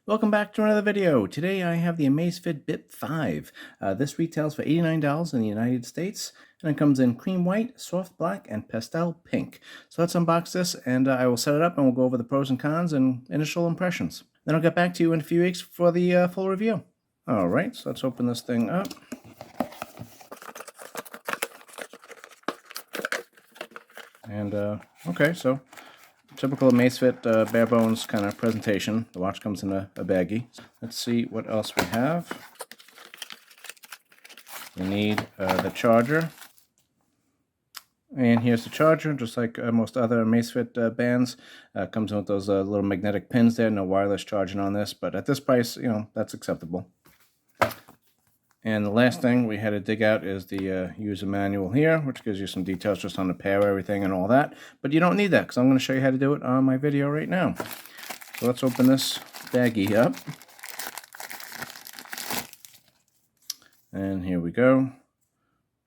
Welcome back to another video. Today I have the Amazfit Bip 5. This retails for $89 in the United States, and it comes in cream white, soft black, and pastel pink. So let's unbox this, and I will set it up, and we'll go over the pros and cons and initial impressions. Then I'll get back to you in a few weeks for the full review. All right, so let's open this thing up. And, okay, so typical Amazfit bare bones kind of presentation. The watch comes in a baggie. Let's see what else we have. We need the charger. And here's the charger, just like most other Amazfit bands. Comes in with those little magnetic pins there. No wireless charging on this, but at this price, that's acceptable. And the last thing we had to dig out is the user manual here, which gives you some details just on the pair, everything, and all that. But you don't need that, because I'm going to show you how to do it on my video right now. So let's open this baggie up. And here we go.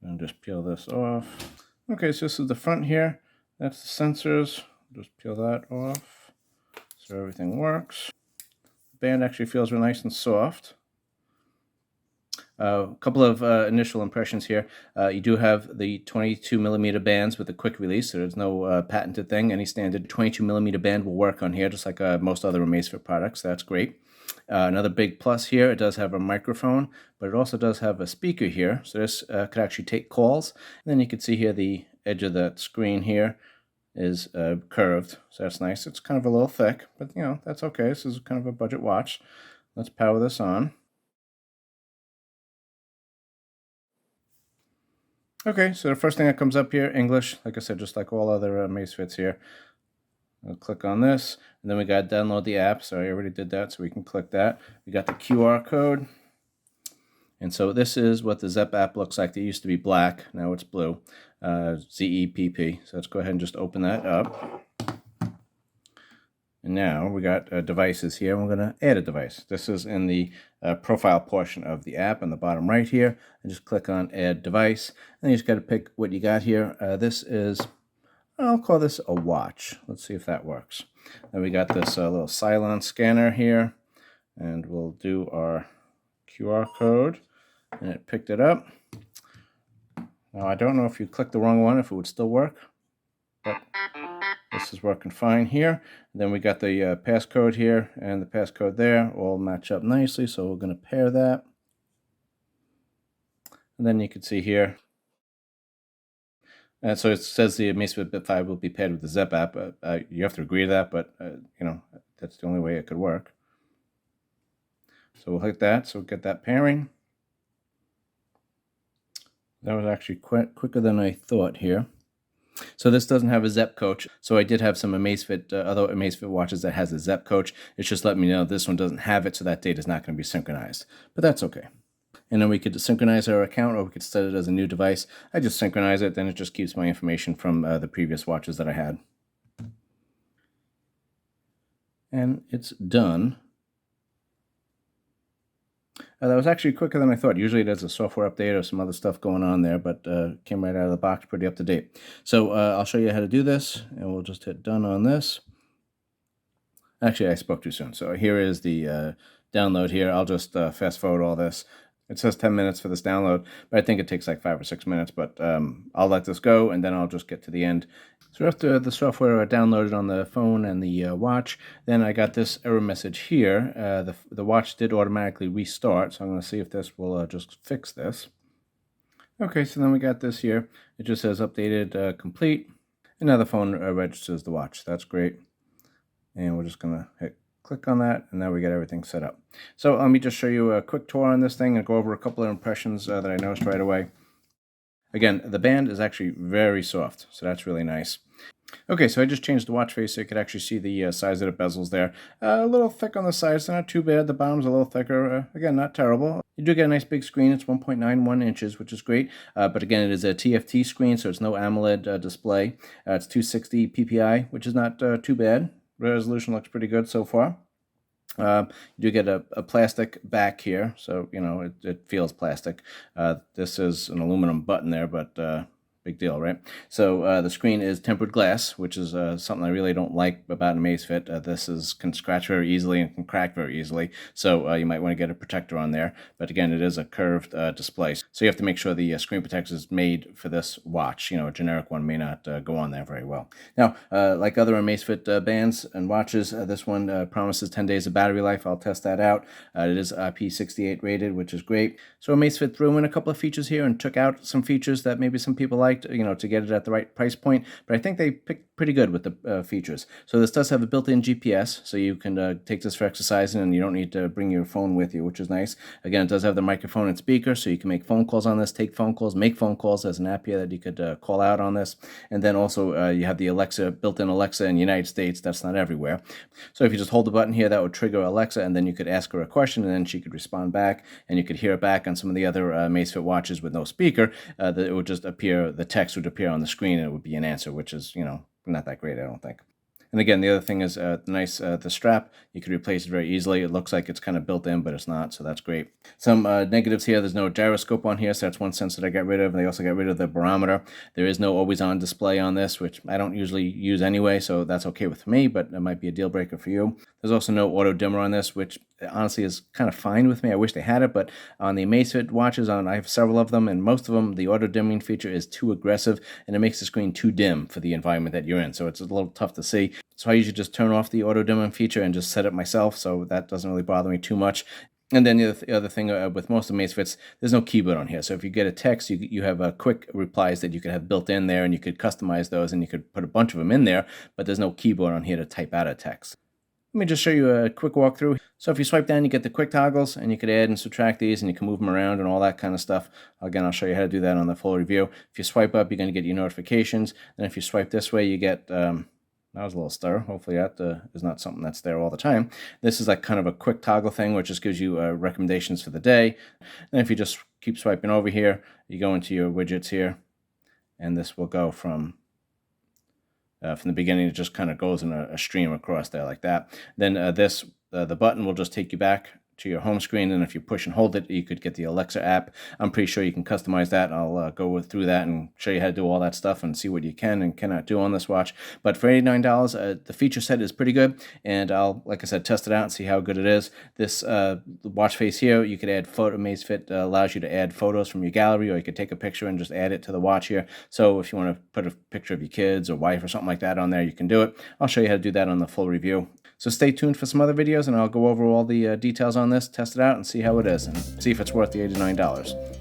And just peel this off. Okay, so this is the front here. That's the sensors. Just peel that off so everything works. The band actually feels real nice and soft. A couple of initial impressions here. You do have the 22mm bands with a quick release, so there's no patented thing. Any standard 22mm band will work on here, just like most other Amazfit products. That's great. Another big plus here, it does have a microphone, but it also does have a speaker here, so this could actually take calls. And then you can see here the edge of that screen here is curved, so that's nice. It's kind of a little thick, but that's okay. This is kind of a budget watch. Let's power this on. Okay, so the first thing that comes up here, English, like I said, just like all other Amazfits here. I'll click on this, and then we got to download the app, so I already did that, so we can click that. We got the QR code, and so this is what the Zepp app looks like. It used to be black, now it's blue, ZEPP. So let's go ahead and just open that up. And now we got devices here. We're going to add a device. This is in the profile portion of the app on the bottom right here. And just click on Add Device. And you just got to pick what you got here. This is, I'll call this a watch. Let's see if that works. Then we got this little Cylon scanner here. And we'll do our QR code. And it picked it up. Now I don't know if you clicked the wrong one, if it would still work. But this is working fine here. And then we got the passcode here and the passcode there all match up nicely, so we're going to pair that. And then you can see here. And so it says the Amazfit Bip 5 will be paired with the Zepp app. You have to agree to that, but that's the only way it could work. So we'll hit that, so we'll get that pairing. That was actually quite quicker than I thought here. So this doesn't have a Zepp coach. So I did have some Amazfit, other Amazfit watches that has a Zepp coach. It's just letting me know this one doesn't have it, so that data is not going to be synchronized. But that's okay. And then we could synchronize our account, or we could set it as a new device. I just synchronize it, then it just keeps my information from the previous watches that I had. And it's done. That was actually quicker than I thought. Usually there's a software update or some other stuff going on there, but came right out of the box, pretty up to date. So I'll show you how to do this, and we'll just hit done on this. Actually, I spoke too soon. So here is the download here. I'll just fast forward all this. It says 10 minutes for this download, but I think it takes like 5 or 6 minutes, but I'll let this go, and then I'll just get to the end. So after the software downloaded on the phone and the watch, then I got this error message here. The watch did automatically restart, so I'm going to see if this will just fix this. Okay, so then we got this here. It just says updated complete, and now the phone registers the watch. That's great. And we're just going to hit click on that, and now we got everything set up. So let me just show you a quick tour on this thing and go over a couple of impressions that I noticed right away. Again, the band is actually very soft, so that's really nice. Okay, so I just changed the watch face so you could actually see the size of the bezels there. A little thick on the sides, so not too bad. The bottom's a little thicker. Again, not terrible. You do get a nice big screen. It's 1.91 inches, which is great. But again, it is a TFT screen, so it's no AMOLED display. It's 260 ppi, which is not too bad. Resolution looks pretty good so far. You do get a plastic back here, so it feels plastic. This is an aluminum button there, but Big deal, right? So the screen is tempered glass, which is something I really don't like about an Amazfit. This can scratch very easily and can crack very easily, so you might want to get a protector on there. But again, it is a curved display, so you have to make sure the screen protector is made for this watch. A generic one may not go on there very well. Now, like other Amazfit bands and watches, this one promises 10 days of battery life. I'll test that out. It is IP68 rated, which is great. So Amazfit threw in a couple of features here and took out some features that maybe some people liked, to get it at the right price point. But I think they picked pretty good with the features. So this does have a built-in GPS, so you can take this for exercising, and you don't need to bring your phone with you, which is nice. Again, it does have the microphone and speaker, so you can make phone calls on this, take phone calls, make phone calls. There's an app here that you could call out on this. And then also you have the Alexa, built-in Alexa in the United States. That's not everywhere. So if you just hold the button here, that would trigger Alexa, and then you could ask her a question, and then she could respond back, and you could hear it back on some of the other Amazfit watches with no speaker. That it would just appear, the text would appear on the screen, and it would be an answer, which is, not that great, I don't think. And again, the other thing is the strap. You could replace it very easily. It looks like it's kind of built in, but it's not, so that's great. Some negatives here. There's no gyroscope on here, so that's one sensor that I got rid of. They also got rid of the barometer. There is no always-on display on this, which I don't usually use anyway, so that's okay with me, but it might be a deal breaker for you. There's also no auto dimmer on this, which honestly is kind of fine with me. I wish they had it, but on the Amazfit watches, I have several of them, and most of them, the auto dimming feature is too aggressive, and it makes the screen too dim for the environment that you're in, so it's a little tough to see. So I usually just turn off the auto dimming feature and just set it myself, so that doesn't really bother me too much. And then the other thing with most Amazfits, there's no keyboard on here. So if you get a text, you have quick replies that you could have built in there, and you could customize those, and you could put a bunch of them in there, but there's no keyboard on here to type out a text. Let me just show you a quick walkthrough. So if you swipe down, you get the quick toggles, and you could add and subtract these, and you can move them around and all that kind of stuff. Again, I'll show you how to do that on the full review. If you swipe up, you're going to get your notifications. Then if you swipe this way, you get... that was a little stutter. Hopefully that is not something that's there all the time. This is like kind of a quick toggle thing, which just gives you recommendations for the day. Then if you just keep swiping over here, you go into your widgets here, and this will go from the beginning. It just kind of goes in a stream across there like that. Then the button will just take you back to your home screen, and if you push and hold it, you could get the Alexa app. I'm pretty sure you can customize that. I'll go through that and show you how to do all that stuff and see what you can and cannot do on this watch. But for $89, the feature set is pretty good, and I'll, like I said, test it out and see how good it is. This watch face here, you could add photo. Amazfit allows you to add photos from your gallery, or you could take a picture and just add it to the watch here. So if you want to put a picture of your kids or wife or something like that on there, you can do it. I'll show you how to do that on the full review. So stay tuned for some other videos, and I'll go over all the details on this, test it out, and see how it is, and see if it's worth the $89.